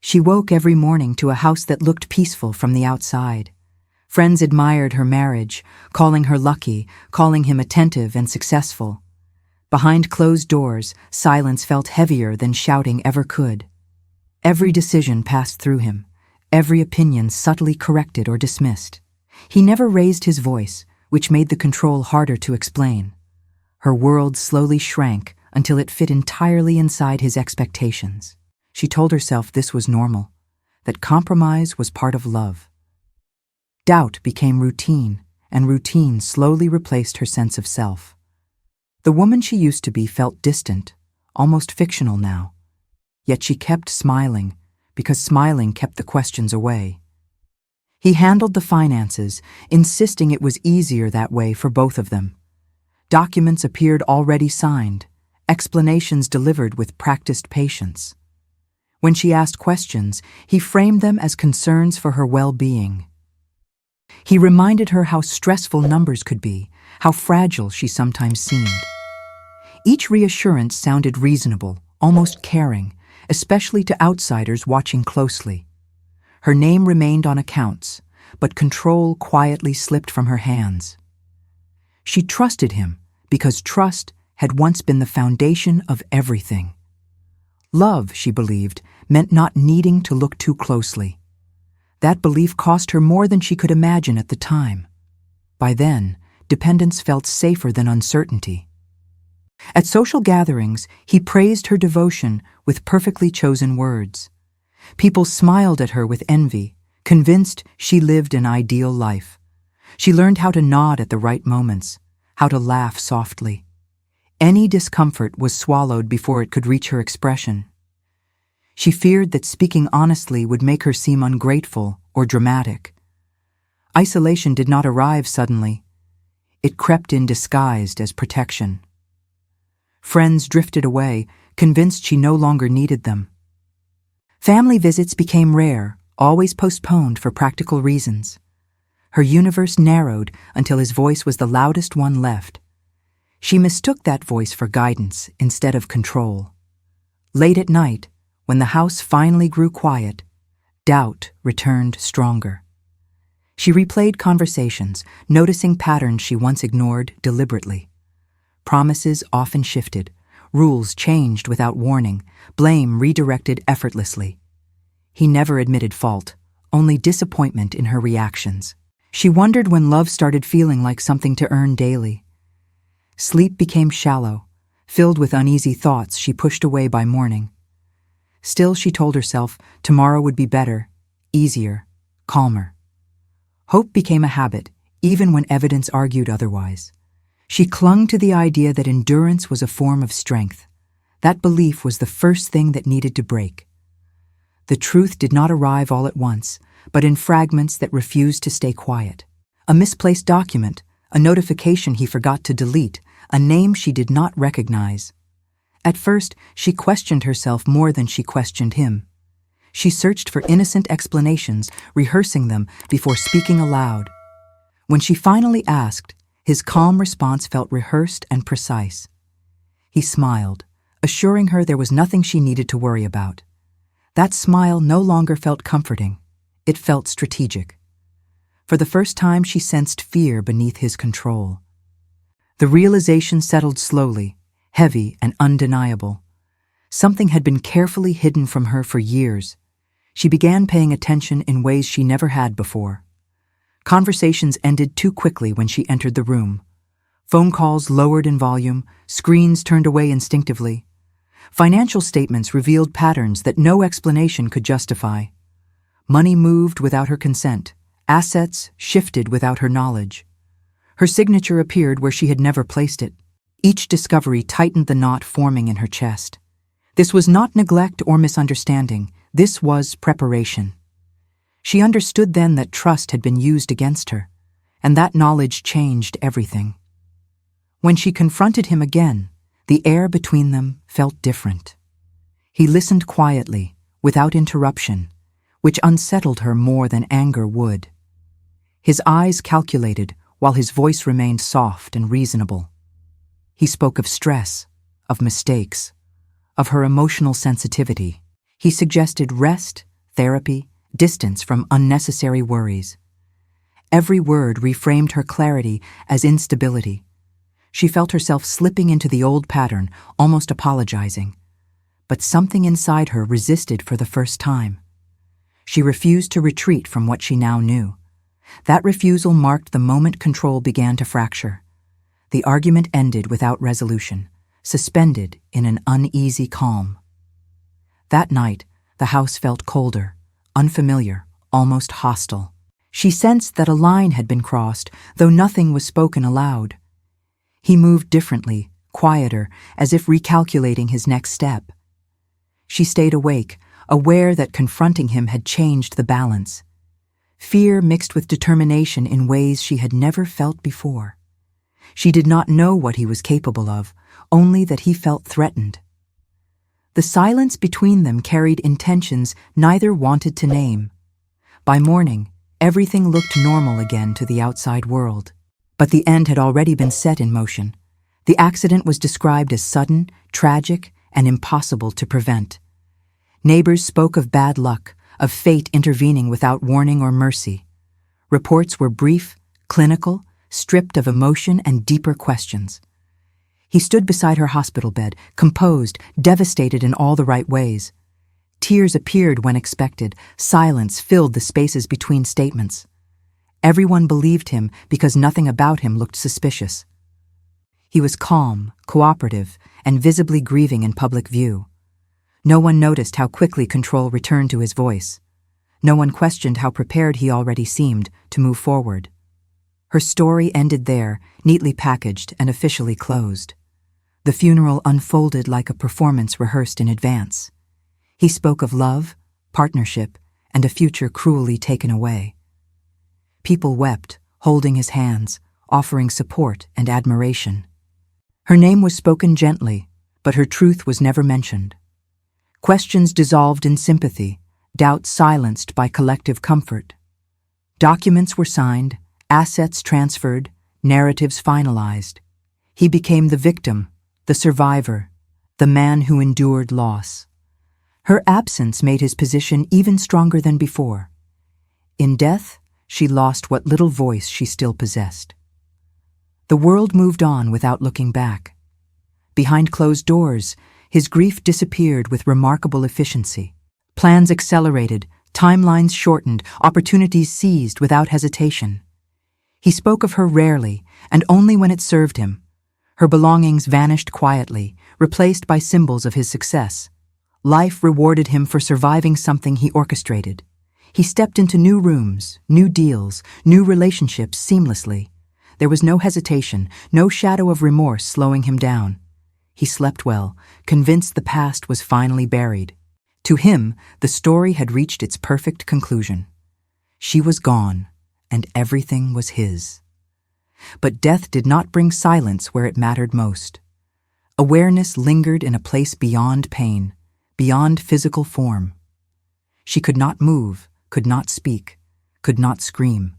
She woke every morning to a house that looked peaceful from the outside. Friends admired her marriage, calling her lucky, calling him attentive and successful. Behind closed doors, silence felt heavier than shouting ever could. Every decision passed through him, every opinion subtly corrected or dismissed. He never raised his voice, which made the control harder to explain. Her world slowly shrank until it fit entirely inside his expectations. She told herself this was normal, that compromise was part of love. Doubt became routine, and routine slowly replaced her sense of self. The woman she used to be felt distant, almost fictional now. Yet she kept smiling, because smiling kept the questions away. He handled the finances, insisting it was easier that way for both of them. Documents appeared already signed, explanations delivered with practiced patience. When she asked questions, he framed them as concerns for her well-being. He reminded her how stressful numbers could be, how fragile she sometimes seemed. Each reassurance sounded reasonable, almost caring, especially to outsiders watching closely. Her name remained on accounts, but control quietly slipped from her hands. She trusted him because trust had once been the foundation of everything. Love, she believed, meant not needing to look too closely. That belief cost her more than she could imagine at the time. By then, dependence felt safer than uncertainty. At social gatherings, he praised her devotion with perfectly chosen words. People smiled at her with envy, convinced she lived an ideal life. She learned how to nod at the right moments, how to laugh softly. Any discomfort was swallowed before it could reach her expression. She feared that speaking honestly would make her seem ungrateful or dramatic. Isolation did not arrive suddenly. It crept in disguised as protection. Friends drifted away, convinced she no longer needed them. Family visits became rare, always postponed for practical reasons. Her universe narrowed until his voice was the loudest one left. She mistook that voice for guidance instead of control. Late at night, when the house finally grew quiet, doubt returned stronger. She replayed conversations, noticing patterns she once ignored deliberately. Promises often shifted, rules changed without warning, blame redirected effortlessly. He never admitted fault, only disappointment in her reactions. She wondered when love started feeling like something to earn daily. Sleep became shallow, filled with uneasy thoughts she pushed away by morning. Still, she told herself tomorrow would be better, easier, calmer. Hope became a habit, even when evidence argued otherwise. She clung to the idea that endurance was a form of strength. That belief was the first thing that needed to break. The truth did not arrive all at once, but in fragments that refused to stay quiet. A misplaced document, a notification he forgot to delete, a name she did not recognize. At first, she questioned herself more than she questioned him. She searched for innocent explanations, rehearsing them before speaking aloud. When she finally asked, his calm response felt rehearsed and precise. He smiled, assuring her there was nothing she needed to worry about. That smile no longer felt comforting. It felt strategic. For the first time, she sensed fear beneath his control. The realization settled slowly, heavy and undeniable. Something had been carefully hidden from her for years. She began paying attention in ways she never had before. Conversations ended too quickly when she entered the room. Phone calls lowered in volume, screens turned away instinctively. Financial statements revealed patterns that no explanation could justify. Money moved without her consent. Assets shifted without her knowledge. Her signature appeared where she had never placed it. Each discovery tightened the knot forming in her chest. This was not neglect or misunderstanding. This was preparation. She understood then that trust had been used against her, and that knowledge changed everything. When she confronted him again, the air between them felt different. He listened quietly, without interruption, which unsettled her more than anger would. His eyes calculated, while his voice remained soft and reasonable. He spoke of stress, of mistakes, of her emotional sensitivity. He suggested rest, therapy, distance from unnecessary worries. Every word reframed her clarity as instability. She felt herself slipping into the old pattern, almost apologizing. But something inside her resisted for the first time. She refused to retreat from what she now knew. That refusal marked the moment control began to fracture. The argument ended without resolution, suspended in an uneasy calm. That night, the house felt colder, unfamiliar, almost hostile. She sensed that a line had been crossed, though nothing was spoken aloud. He moved differently, quieter, as if recalculating his next step. She stayed awake, aware that confronting him had changed the balance. Fear mixed with determination in ways she had never felt before. She did not know what he was capable of, only that he felt threatened. The silence between them carried intentions neither wanted to name. By morning, everything looked normal again to the outside world. But the end had already been set in motion. The accident was described as sudden, tragic, and impossible to prevent. Neighbors spoke of bad luck, of fate intervening without warning or mercy. Reports were brief, clinical, stripped of emotion and deeper questions. He stood beside her hospital bed, composed, devastated in all the right ways. Tears appeared when expected, silence filled the spaces between statements. Everyone believed him because nothing about him looked suspicious. He was calm, cooperative, and visibly grieving in public view. No one noticed how quickly control returned to his voice. No one questioned how prepared he already seemed to move forward. Her story ended there, neatly packaged and officially closed. The funeral unfolded like a performance rehearsed in advance. He spoke of love, partnership, and a future cruelly taken away. People wept, holding his hands, offering support and admiration. Her name was spoken gently, but her truth was never mentioned. Questions dissolved in sympathy, doubts silenced by collective comfort. Documents were signed, assets transferred, narratives finalized. He became the victim, the survivor, the man who endured loss. Her absence made his position even stronger than before. In death, she lost what little voice she still possessed. The world moved on without looking back. Behind closed doors, his grief disappeared with remarkable efficiency. Plans accelerated, timelines shortened, opportunities seized without hesitation. He spoke of her rarely, and only when it served him. Her belongings vanished quietly, replaced by symbols of his success. Life rewarded him for surviving something he orchestrated. He stepped into new rooms, new deals, new relationships seamlessly. There was no hesitation, no shadow of remorse slowing him down. He slept well, convinced the past was finally buried. To him, the story had reached its perfect conclusion. She was gone, and everything was his. But death did not bring silence where it mattered most. Awareness lingered in a place beyond pain, beyond physical form. She could not move, could not speak, could not scream.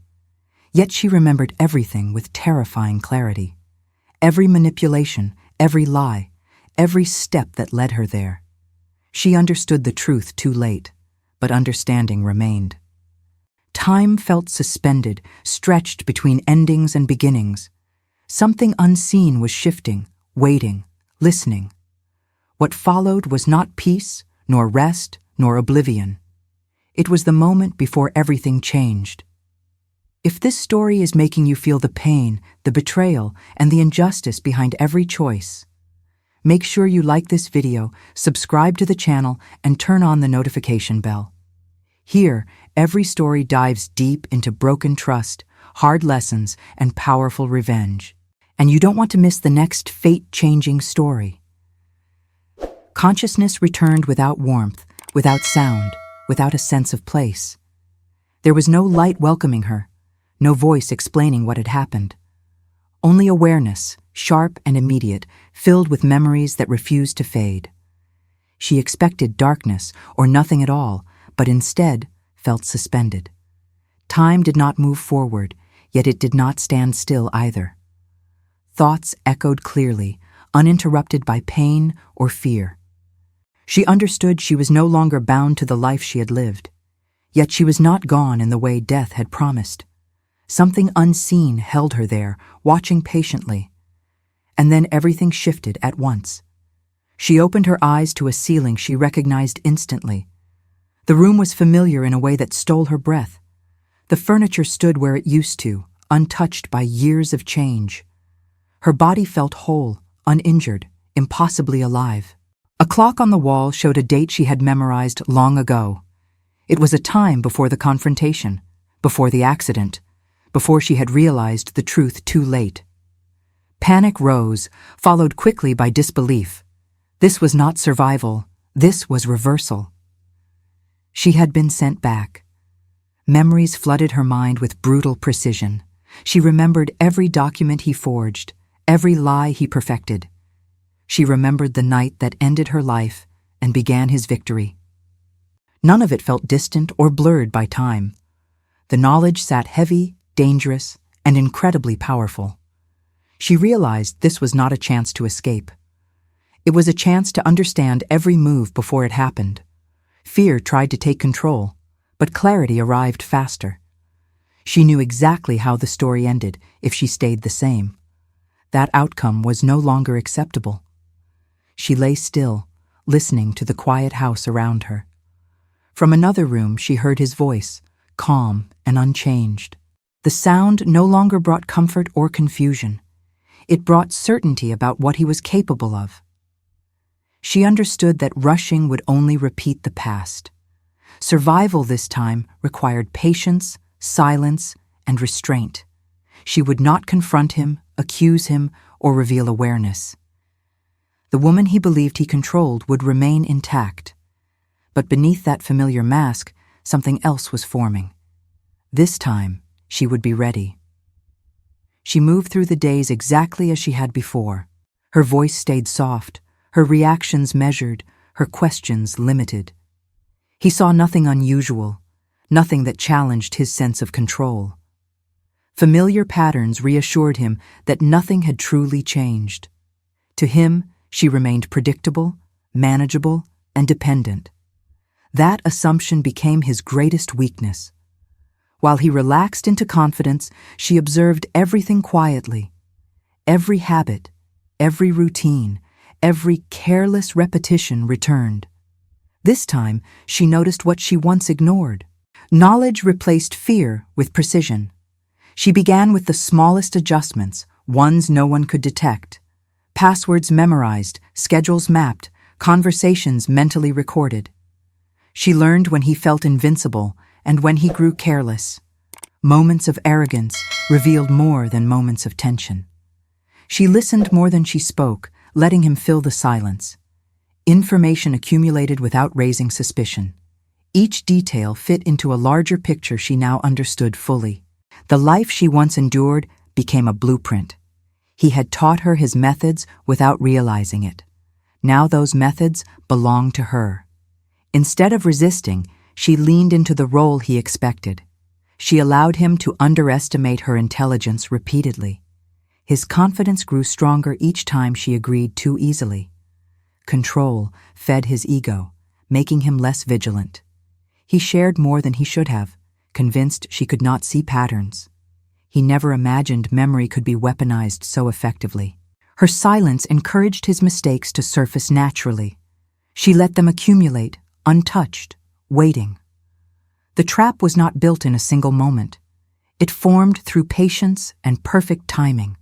Yet she remembered everything with terrifying clarity. Every manipulation, every lie, every step that led her there. She understood the truth too late, but understanding remained. Time felt suspended, stretched between endings and beginnings. Something unseen was shifting, waiting, listening. What followed was not peace, nor rest, nor oblivion. It was the moment before everything changed. If this story is making you feel the pain, the betrayal, and the injustice behind every choice, make sure you like this video, subscribe to the channel, and turn on the notification bell. Here, every story dives deep into broken trust, hard lessons, and powerful revenge. And you don't want to miss the next fate-changing story. Consciousness returned without warmth, without sound, without a sense of place. There was no light welcoming her, no voice explaining what had happened. Only awareness, sharp and immediate, filled with memories that refused to fade. She expected darkness or nothing at all, but instead felt suspended. Time did not move forward, yet it did not stand still either. Thoughts echoed clearly, uninterrupted by pain or fear. She understood she was no longer bound to the life she had lived. Yet she was not gone in the way death had promised. Something unseen held her there, watching patiently. And then everything shifted at once. She opened her eyes to a ceiling she recognized instantly. The room was familiar in a way that stole her breath. The furniture stood where it used to, untouched by years of change. Her body felt whole, uninjured, impossibly alive. A clock on the wall showed a date she had memorized long ago. It was a time before the confrontation, before the accident, before she had realized the truth too late. Panic rose, followed quickly by disbelief. This was not survival, this was reversal. She had been sent back. Memories flooded her mind with brutal precision. She remembered every document he forged, every lie he perfected. She remembered the night that ended her life and began his victory. None of it felt distant or blurred by time. The knowledge sat heavy, dangerous, and incredibly powerful. She realized this was not a chance to escape. It was a chance to understand every move before it happened. Fear tried to take control, but clarity arrived faster. She knew exactly how the story ended if she stayed the same. That outcome was no longer acceptable. She lay still, listening to the quiet house around her. From another room she heard his voice, calm and unchanged. The sound no longer brought comfort or confusion. It brought certainty about what he was capable of. She understood that rushing would only repeat the past. Survival this time required patience, silence, and restraint. She would not confront him, accuse him, or reveal awareness. The woman he believed he controlled would remain intact. But beneath that familiar mask, something else was forming. This time, she would be ready. She moved through the days exactly as she had before. Her voice stayed soft, her reactions measured, her questions limited. He saw nothing unusual, nothing that challenged his sense of control. Familiar patterns reassured him that nothing had truly changed. To him, she remained predictable, manageable, and dependent. That assumption became his greatest weakness. While he relaxed into confidence, she observed everything quietly. Every habit, every routine, every careless repetition returned. This time, she noticed what she once ignored. Knowledge replaced fear with precision. She began with the smallest adjustments, ones no one could detect. Passwords memorized, schedules mapped, conversations mentally recorded. She learned when he felt invincible and when he grew careless. Moments of arrogance revealed more than moments of tension. She listened more than she spoke, letting him fill the silence. Information accumulated without raising suspicion. Each detail fit into a larger picture she now understood fully. The life she once endured became a blueprint. He had taught her his methods without realizing it. Now those methods belonged to her. Instead of resisting, she leaned into the role he expected. She allowed him to underestimate her intelligence repeatedly. His confidence grew stronger each time she agreed too easily. Control fed his ego, making him less vigilant. He shared more than he should have, convinced she could not see patterns. He never imagined memory could be weaponized so effectively. Her silence encouraged his mistakes to surface naturally. She let them accumulate, untouched, waiting. The trap was not built in a single moment. It formed through patience and perfect timing.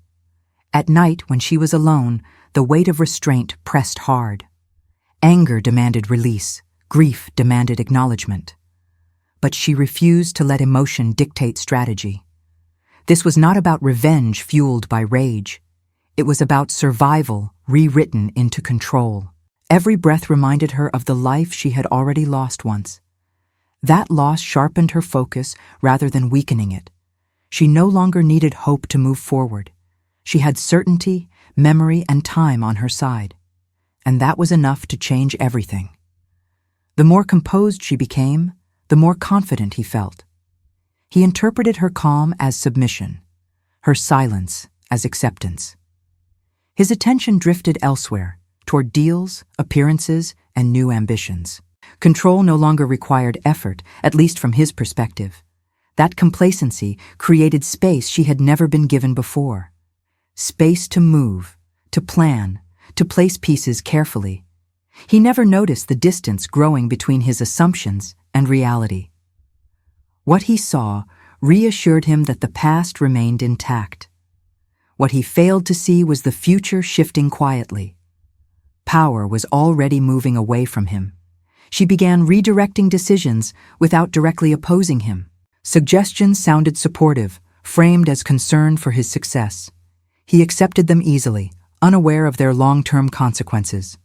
At night, when she was alone, the weight of restraint pressed hard. Anger demanded release, grief demanded acknowledgement. But she refused to let emotion dictate strategy. This was not about revenge fueled by rage. It was about survival rewritten into control. Every breath reminded her of the life she had already lost once. That loss sharpened her focus rather than weakening it. She no longer needed hope to move forward. She had certainty, memory, and time on her side. And that was enough to change everything. The more composed she became, the more confident he felt. He interpreted her calm as submission, her silence as acceptance. His attention drifted elsewhere, toward deals, appearances, and new ambitions. Control no longer required effort, at least from his perspective. That complacency created space she had never been given before. Space to move, to plan, to place pieces carefully. He never noticed the distance growing between his assumptions and reality. What he saw reassured him that the past remained intact. What he failed to see was the future shifting quietly. Power was already moving away from him. She began redirecting decisions without directly opposing him. Suggestions sounded supportive, framed as concern for his success. He accepted them easily, unaware of their long-term consequences.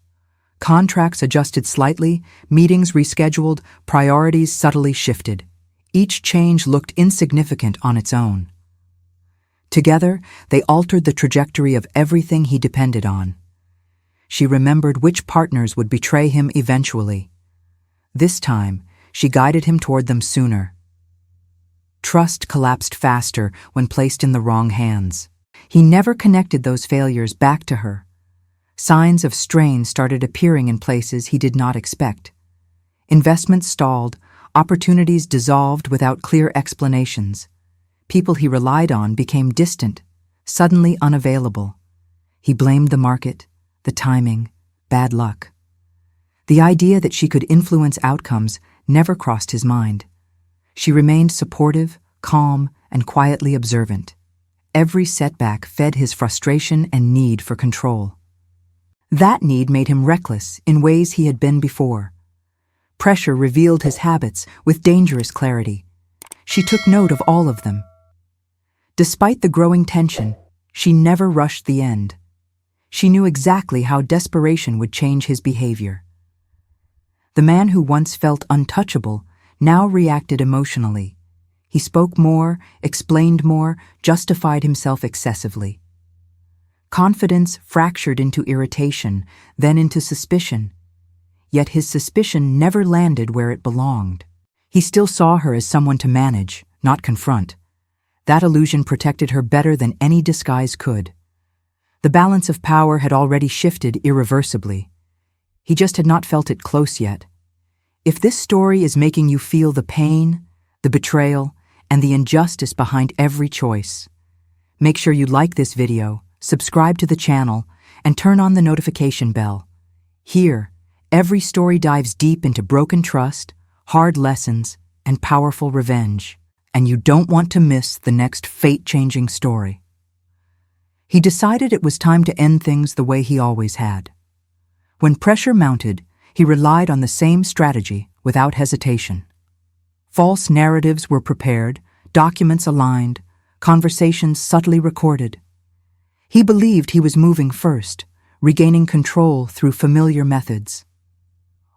Contracts adjusted slightly, meetings rescheduled, priorities subtly shifted. Each change looked insignificant on its own. Together, they altered the trajectory of everything he depended on. She remembered which partners would betray him eventually. This time, she guided him toward them sooner. Trust collapsed faster when placed in the wrong hands. He never connected those failures back to her. Signs of strain started appearing in places he did not expect. Investments stalled, opportunities dissolved without clear explanations. People he relied on became distant, suddenly unavailable. He blamed the market, the timing, bad luck. The idea that she could influence outcomes never crossed his mind. She remained supportive, calm, and quietly observant. Every setback fed his frustration and need for control. That need made him reckless in ways he had been before. Pressure revealed his habits with dangerous clarity. She took note of all of them. Despite the growing tension, she never rushed the end. She knew exactly how desperation would change his behavior. The man who once felt untouchable now reacted emotionally. He spoke more, explained more, justified himself excessively. Confidence fractured into irritation, then into suspicion. Yet his suspicion never landed where it belonged. He still saw her as someone to manage, not confront. That illusion protected her better than any disguise could. The balance of power had already shifted irreversibly. He just had not felt it close yet. If this story is making you feel the pain, the betrayal, and the injustice behind every choice, make sure you like this video, subscribe to the channel, and turn on the notification bell. Here, every story dives deep into broken trust, hard lessons, and powerful revenge, and you don't want to miss the next fate-changing story. He decided it was time to end things the way he always had. When pressure mounted, he relied on the same strategy without hesitation. False narratives were prepared, documents aligned, conversations subtly recorded. He believed he was moving first, regaining control through familiar methods.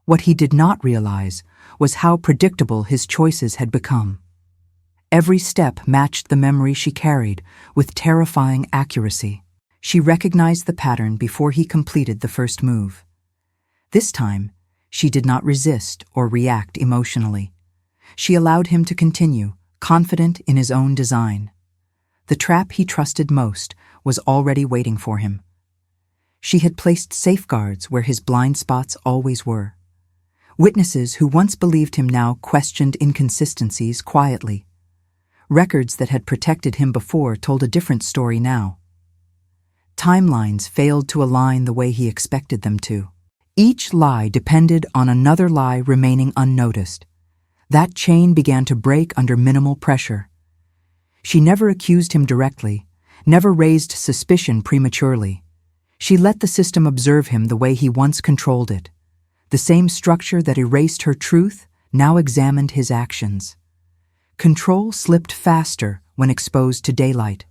What he did not realize was how predictable his choices had become. Every step matched the memory she carried with terrifying accuracy. She recognized the pattern before he completed the first move. This time, she did not resist or react emotionally. She allowed him to continue, confident in his own design. The trap he trusted most was already waiting for him. She had placed safeguards where his blind spots always were. Witnesses who once believed him now questioned inconsistencies quietly. Records that had protected him before told a different story now. Timelines failed to align the way he expected them to. Each lie depended on another lie remaining unnoticed. That chain began to break under minimal pressure. She never accused him directly, never raised suspicion prematurely. She let the system observe him the way he once controlled it. The same structure that erased her truth now examined his actions. Control slipped faster when exposed to daylight.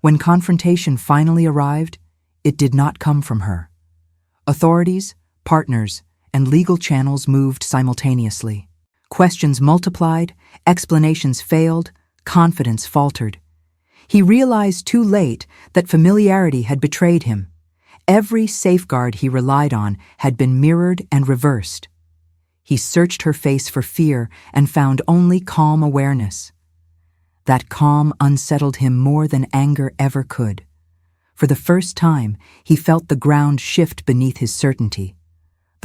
When confrontation finally arrived, it did not come from her. Authorities, partners, and legal channels moved simultaneously. Questions multiplied, explanations failed, confidence faltered. He realized too late that familiarity had betrayed him. Every safeguard he relied on had been mirrored and reversed. He searched her face for fear and found only calm awareness. That calm unsettled him more than anger ever could. For the first time, he felt the ground shift beneath his certainty.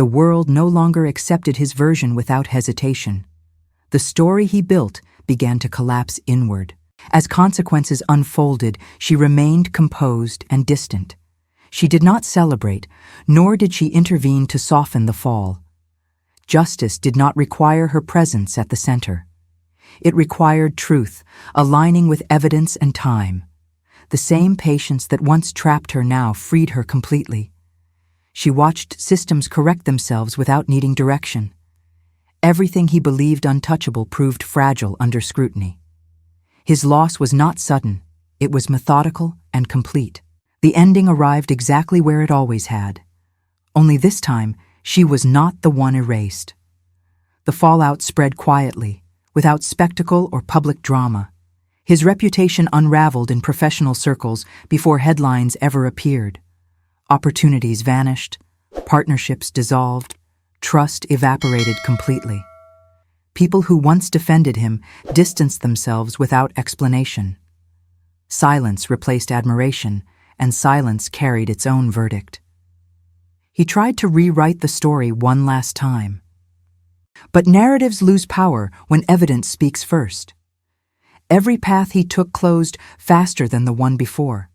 The world no longer accepted his version without hesitation. The story he built began to collapse inward. As consequences unfolded, she remained composed and distant. She did not celebrate, nor did she intervene to soften the fall. Justice did not require her presence at the center. It required truth, aligning with evidence and time. The same patience that once trapped her now freed her completely. She watched systems correct themselves without needing direction. Everything he believed untouchable proved fragile under scrutiny. His loss was not sudden, it was methodical and complete. The ending arrived exactly where it always had. Only this time, she was not the one erased. The fallout spread quietly, without spectacle or public drama. His reputation unraveled in professional circles before headlines ever appeared. Opportunities vanished, partnerships dissolved, trust evaporated completely. People who once defended him distanced themselves without explanation. Silence replaced admiration, and silence carried its own verdict. He tried to rewrite the story one last time. But narratives lose power when evidence speaks first. Every path he took closed faster than the one before.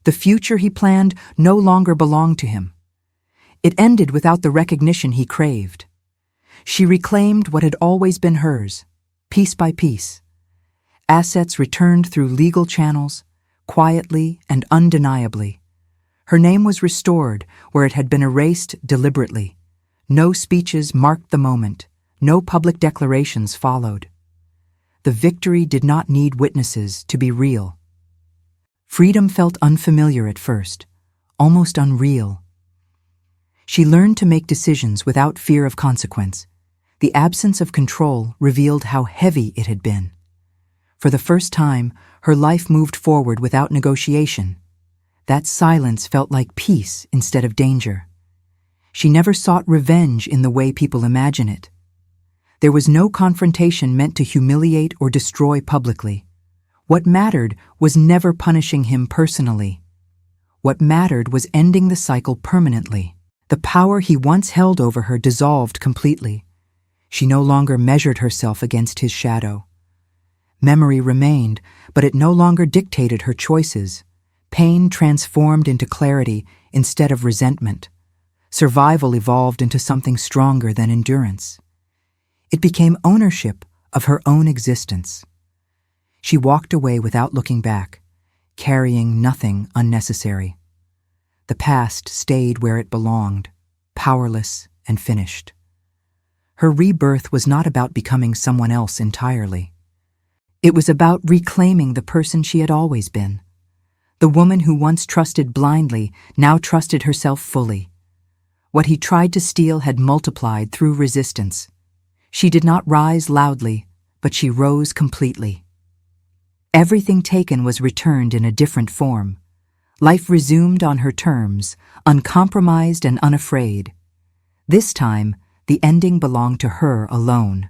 The future he planned no longer belonged to him. It ended without the recognition he craved. She reclaimed what had always been hers, piece by piece. Assets returned through legal channels, quietly and undeniably. Her name was restored where it had been erased deliberately. No speeches marked the moment. No public declarations followed. The victory did not need witnesses to be real. Freedom felt unfamiliar at first, almost unreal. She learned to make decisions without fear of consequence. The absence of control revealed how heavy it had been. For the first time, her life moved forward without negotiation. That silence felt like peace instead of danger. She never sought revenge in the way people imagine it. There was no confrontation meant to humiliate or destroy publicly. What mattered was never punishing him personally. What mattered was ending the cycle permanently. The power he once held over her dissolved completely. She no longer measured herself against his shadow. Memory remained, but it no longer dictated her choices. Pain transformed into clarity instead of resentment. Survival evolved into something stronger than endurance. It became ownership of her own existence. She walked away without looking back, carrying nothing unnecessary. The past stayed where it belonged, powerless and finished. Her rebirth was not about becoming someone else entirely. It was about reclaiming the person she had always been. The woman who once trusted blindly now trusted herself fully. What he tried to steal had multiplied through resistance. She did not rise loudly, but she rose completely. Everything taken was returned in a different form. Life resumed on her terms, uncompromised and unafraid. This time, the ending belonged to her alone.